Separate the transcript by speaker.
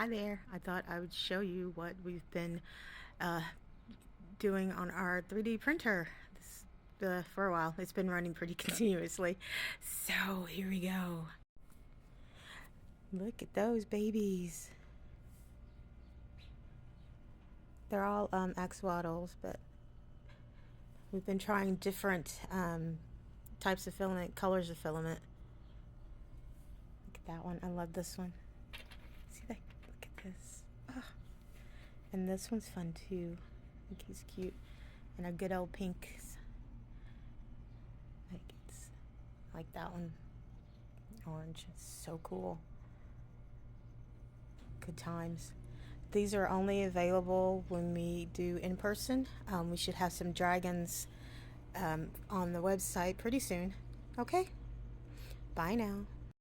Speaker 1: Hi there. I thought I would show you what we've been uh, doing on our 3D printer for a while. It's been running pretty continuously. So here we go. Look at those babies. They're all axolotls, but we've been trying different types of filament, colors of filament. Look at that one. I love this one. See that? Look at this. Oh. And this one's fun too. I think he's cute. And a good old pink. I like that one. Orange. It's so cool. Good times. These are only available when we do in person. We should have some dragons on the website pretty soon. Okay? Bye now.